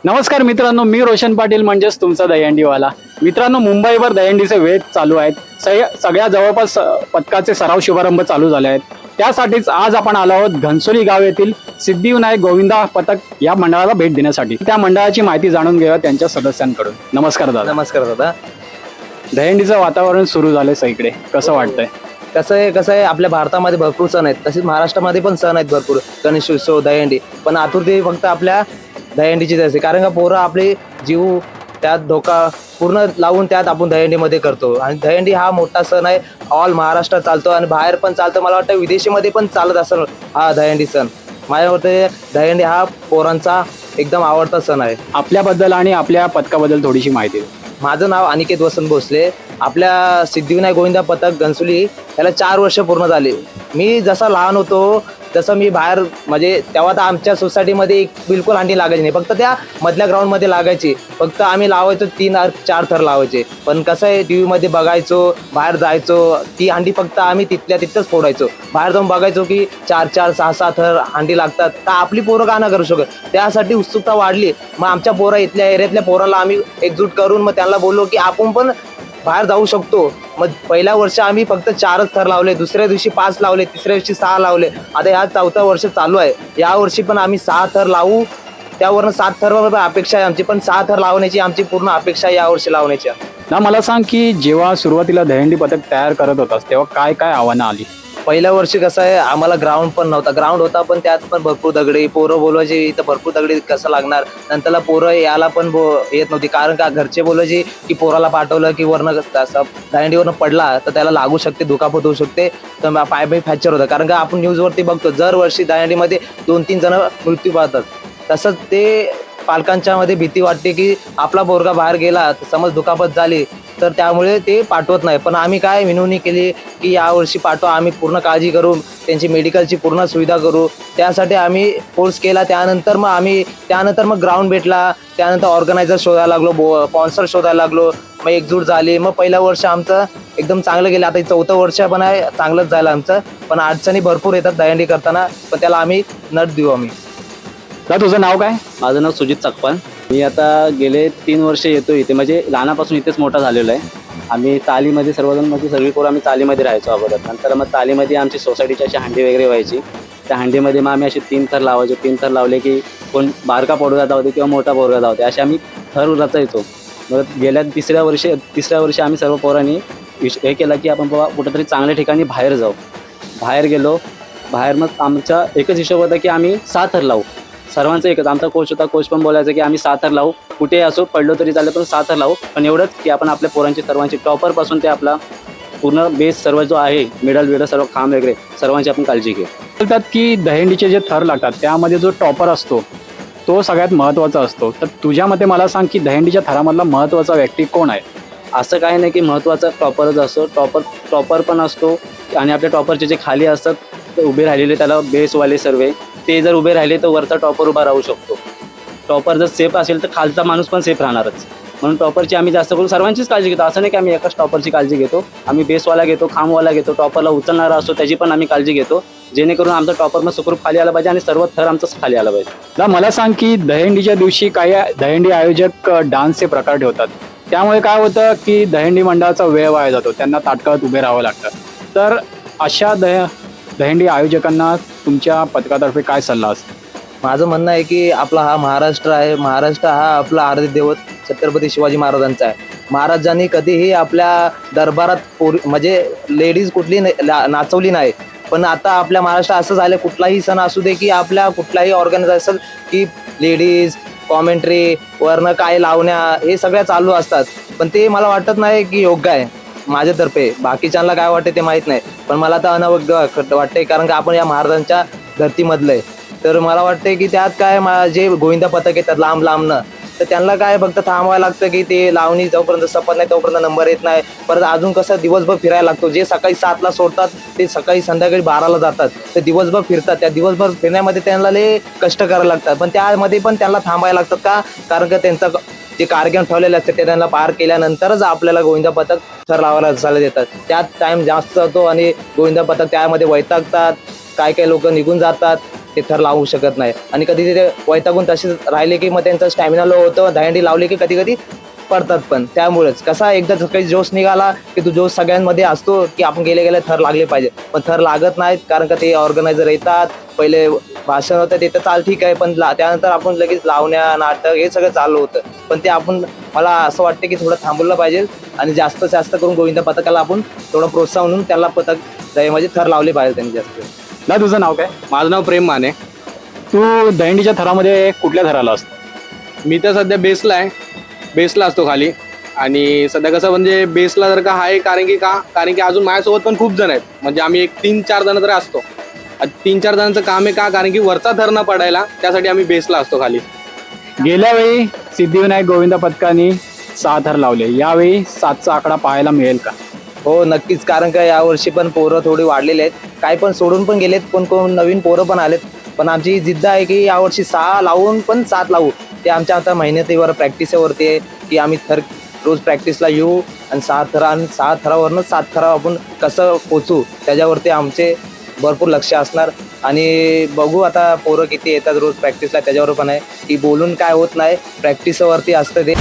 नमस्कार मित्रांनो, मी रोशन पाटील म्हणजेच तुमचा दहीहंडीवाला. मित्रांनो, मुंबईवर दहीहंडीचे वेध चालू आहेत. सगळ्या जवळपास पथकाचे सराव शुभारंभ चालू झाले आहेत. त्यासाठीच आज आपण आलो आहोत घनसोली गाव येथील सिद्धिविनायक गोविंदा पथक या मंडळाला भेट देण्यासाठी. त्या मंडळाची माहिती जाणून घेऊया त्यांच्या सदस्यांकडून. नमस्कार दादा. नमस्कार दादा. दहीहंडीचं वातावरण सुरू झालंय सगळीकडे, कसं वाटतंय? कसं आहे आपल्या भारतामध्ये भरपूर सण आहेत, तसेच महाराष्ट्रामध्ये पण सण आहेत भरपूर. गणेशोत्सव, दहीहंडी, पण आतुरते फक्त आपल्या दहीहंडीचीच असते. कारण का पोरं आपले जीव त्यात धोका पूर्ण लावून त्यात आपण दहीहंडीमध्ये करतो. आणि दहीहंडी हा मोठा सण आहे, ऑल महाराष्ट्रात चालतो आणि बाहेर पण चालतो. मला वाटतं विदेशीमध्ये पण चालत असेल हा दहीहंडी सण. माझ्या मते दहीहंडी हा पोरांचा एकदम आवडता सण आहे. आपल्याबद्दल आणि आपल्या पथकाबद्दल थोडीशी माहिती. माझं नाव अनिकेत वसंत भोसले. आपल्या सिद्धिविनायक गोविंदा पथक घनसोली याला 4 वर्ष पूर्ण झाली. मी जसा लहान होतो तसं मी बाहेर म्हणजे तेव्हा तर आमच्या सोसायटीमध्ये एक बिलकुल हंडी लागायची नाही, फक्त त्या मधल्या ग्राउंडमध्ये लागायची. फक्त आम्ही लावायचो 3-4 थर लावायचे. पण कसं आहे टी व्हीमध्ये बघायचो, बाहेर जायचो, ती हंडी फक्त आम्ही तिथल्या तिथंच फोडायचो. बाहेर जाऊन बघायचो की 4-4, 6-6 थर हंडी लागतात, तर आपली पोरं का नाही करू शकत. त्यासाठी उत्सुकता वाढली. मग आमच्या पोरं इथल्या एरियातल्या पोराला आम्ही एकजूट करून मग त्यांना बोललो की आपण पण बाहेर जाऊ शकतो. मग पहिल्या वर्ष आम्ही फक्त 4च थर लावले, दुसऱ्या दिवशी 5 लावले, तिसऱ्या दिवशी 6 लावले. आता ह्या 4थं वर्ष चालू आहे. या वर्षी पण आम्ही 6 थर लावू. त्यावरनं 7 थर अपेक्षा आहे आमची, पण 6 थर लावण्याची आमची पूर्ण अपेक्षा आहे या वर्षी लावण्याची. ना मला सांग की जेव्हा सुरुवातीला दहीहंडी पथक तयार करत होतास तेव्हा काय काय आव्हानं आली? पहिल्या वर्षी कसं आहे आम्हाला ग्राउंड पण नव्हता. ग्राउंड होता पण त्यात पण भरपूर दगडे, पोरं बोलवायची इथं भरपूर दगडे कसं लागणार. नंतरला पोरं याला पण येत नव्हती, कारण का घरचे बोलायचे की पोराला पाठवलं की वरनं असं दहीहंडीवरनं पडला तर त्याला लागू शकते, दुखापत होऊ शकते, तर पाय फ्रॅक्चर होतं. कारण का आपण न्यूजवरती बघतो दरवर्षी दहीहंडीमध्ये 2-3 जण मृत्यू पावतात. तसंच ते पालकांच्या मध्ये भीती वाटते की आपला पोरगा बाहेर गेला समज दुखापत झाली तर त्यामुळे ते पाठवत नाही. पण आम्ही काय विनवणी केली की यावर्षी पाठवा, आम्ही पूर्ण काळजी करू, त्यांची मेडिकलची पूर्ण सुविधा करू. त्यासाठी आम्ही फोर्स केला. त्यानंतर मग ग्राउंड भेटला, त्यानंतर ऑर्गनायझर शोधायला लागलो, स्पॉन्सर शोधायला लागलो, मग एकजूट झाली. मग पहिलं वर्ष आमचं एकदम चांगलं गेलं. आता 4थं वर्ष पण आहे, चांगलंच झालं आमचं. पण अडचणी भरपूर येतात दहीहंडी करताना, पण त्याला आम्ही नट देऊ आम्ही. तुझं नाव काय? माझं नाव सुजित चकपान. मी आता गेले 3 वर्ष येतो इथे, म्हणजे लहानापासून इथेच मोठा झालेलो आहे. आम्ही चालीमध्ये सर्वजण म्हणजे सगळी पोरं आम्ही चालीमध्ये राहायचो अगोदर. नंतर मग चालीमध्ये आमची सोसायटीची अशी हंडी वगैरे व्हायची. त्या हंडीमध्ये मग आम्ही असे 3 थर लावायचो. 3 थर लावले की कोण बारका पोरगा होते किंवा मोठा पोरगा होते, असे आम्ही थर रचायचो. मग गेल्या तिसऱ्या वर्षी आम्ही सर्व पोरांनी हे केलं की आपण बाबा कुठंतरी चांगल्या ठिकाणी बाहेर जाऊ. बाहेर गेलो. बाहेर मग आमचा एकच हिशोब होता की आम्ही 6 थर लावू. सर्वांचं एकच. आमचा कोच होता, कोच पण बोलायचं की आम्ही 6 थर लावू, कुठे असो पडलो तरी चालेल पण 6 थर लावू. पण एवढंच की आपण आपल्या पोरांची सर्वांची टॉपरपासून ते आपला पूर्ण बेस सर्व जो आहे, मेडल सर्व खांब वगैरे सर्वांची आपण काळजी घेऊ. बोलतात की दहीहंडीचे जे थर लागतात त्यामध्ये जो टॉपर असतो तो सगळ्यात महत्त्वाचा असतो. तर तुझ्या मते मला सांग की दहीहंडीच्या थरामधला महत्त्वाचा व्यक्ती कोण आहे? असं काही नाही की महत्त्वाचा टॉपरच असतो. टॉपर पण असतो आणि आपल्या टॉपरचे जे खाली असतात ते उभे राहिलेले त्याला बेसवाले सर्व, ते जर उभे राहिले तर वरचा टॉपर उभा राहू शकतो. टॉपर जर सेफ असेल तर खालचा माणूस पण सेफ राहणारच. म्हणून टॉपरची आम्ही जास्त करून सर्वांचीच काळजी घेतो. असं नाही की आम्ही एकाच टॉपरची काळजी घेतो. आम्ही बेसवाला घेतो, खांबवाला घेतो, टॉपरला उचलणारा असतो त्याची पण आम्ही काळजी घेतो, जेणेकरून आमचा टॉपर मग सुखरूप खाली आला पाहिजे आणि सर्व थर आमचाच खाली आला पाहिजे. मला सांग की दहीहंडीच्या दिवशी काही दहीहंडी आयोजक डान्सचे प्रकार ठेवतात. त्यामुळे काय होतं की दहीहंडी मंडळाचा वेळ वाया जातो, त्यांना ताटकळत उभे राहावं लागतं. तर अशा दहीहंडी आयोजकांना तुमच्या पथकातर्फे काय सल्ला असतो? माझं म्हणणं आहे की आपला हा महाराष्ट्र आहे. महाराष्ट्र हा आपला आराध्य दैवत छत्रपती शिवाजी महाराजांचा आहे. महाराजांनी कधीही आपल्या दरबारात म्हणजे लेडीज कुठली नाचवली नाही. पण आता आपल्या महाराष्ट्रात असं झालं, कुठलाही सण असू दे की आपल्या कुठलाही ऑर्गनायझेशन की लेडीज कॉमेंट्री वरनं काय लावण्या हे सगळ्या चालू असतात. पण ते मला वाटत नाही की योग्य आहे माझ्यातर्फे. बाकीच्यांना काय वाटते ते माहीत नाही, पण मला तर अनयोग्य वाटते. कारण का आपण या महाराजांच्या धर्तीमधलं आहे. तर मला वाटते की त्यात काय जे गोविंदा पथक येतात लांब लांबनं, तर त्यांना काय फक्त थांबवायला लागतं की ते लावणी जोपर्यंत सपत नाही तोपर्यंत नंबर येत नाही. परत अजून कसं दिवसभर फिरायला लागतो. जे सकाळी 7ला सोडतात ते सकाळी संध्याकाळी 12ला जातात, ते दिवसभर फिरतात. त्या दिवसभर फिरण्यामध्ये त्यांना लय कष्ट करायला लागतात. पण त्यामध्ये पण त्यांना थांबायला लागतात का? कारण का त्यांचं जे कार्यक्रम ठेवलेले असते ते त्यांना पार केल्यानंतरच आपल्याला गोविंदा पथक थर लावायला चालत येतात. त्यात टाईम जास्त जातो आणि गोविंदा पथक त्यामध्ये वैतागतात. काय काय लोक निघून जातात. ते थर लावू शकत नाही आणि कधी ते वैतागून तसेच राहिले की मग त्यांचा स्टॅमिना लो होतं, दहीहंडी लावली की कधी कधी पडतात पण. त्यामुळेच कसा एकदा काही जोश निघाला की तो जोश सगळ्यांमध्ये असतो की आपण गेले गेले थर लागले पाहिजे, पण थर लागत नाहीत कारण का ते ऑर्गनायझर येतात, पहिले भाषण होतं ते तर चाल ठीक आहे, पण त्यानंतर आपण लगेच लावण्या नाटक हे सगळं चालू होतं. पण ते आपण मला असं वाटतं की थोडं थांबवलं पाहिजे आणि जास्तीत जास्त करून गोविंदा पथकाला आपण थोडं प्रोत्साहन म्हणून त्याला पथक म्हणजे थर लावले पाहिजे त्यांनी जास्त. ना तुझं नाव काय? माझं नाव प्रेम माने. तू दहीहंडीच्या थरामध्ये कुठल्या थराला असतो? मी तर सध्या बेसला असतो खाली. आणि सध्या कसं म्हणजे बेसला जर का आहे कारण की अजून माझ्यासोबत पण खूप जण आहेत, म्हणजे आम्ही एक 3-4 जण तरी असतो. 3-4 जणांचं काम आहे कारण की वरचा थर न पडायला, त्यासाठी आम्ही बेसला असतो खाली. गेल्या वेळी सिद्धिविनायक गोविंदा पथकाने 6 थर लावले, यावेळी 7चा आकडा पाहायला मिळेल का? हो नक्कीच, कारण का यावर्षी पण पोरं थोडी वाढलेली आहेत, काही पण सोडून पण गेलेत, कोण नवीन पोरं पण आलेत. पण आमची जिद्द आहे की यावर्षी 6 लावून पण 7 लावू. ते आमच्या आता मेहनतीवर प्रॅक्टिसवरती आहे की आम्ही थर रोज प्रॅक्टिसला येऊ आणि 6 थरावरनं 7 थरावर आपण कसं पोचू त्याच्यावरती आमचे भरपूर लक्ष असणार. आणि बघू आता पोरं किती येतात रोज प्रॅक्टिसला, त्याच्यावर पण आहे की बोलून काय होत नाही, प्रॅक्टिसवरती असतं ते.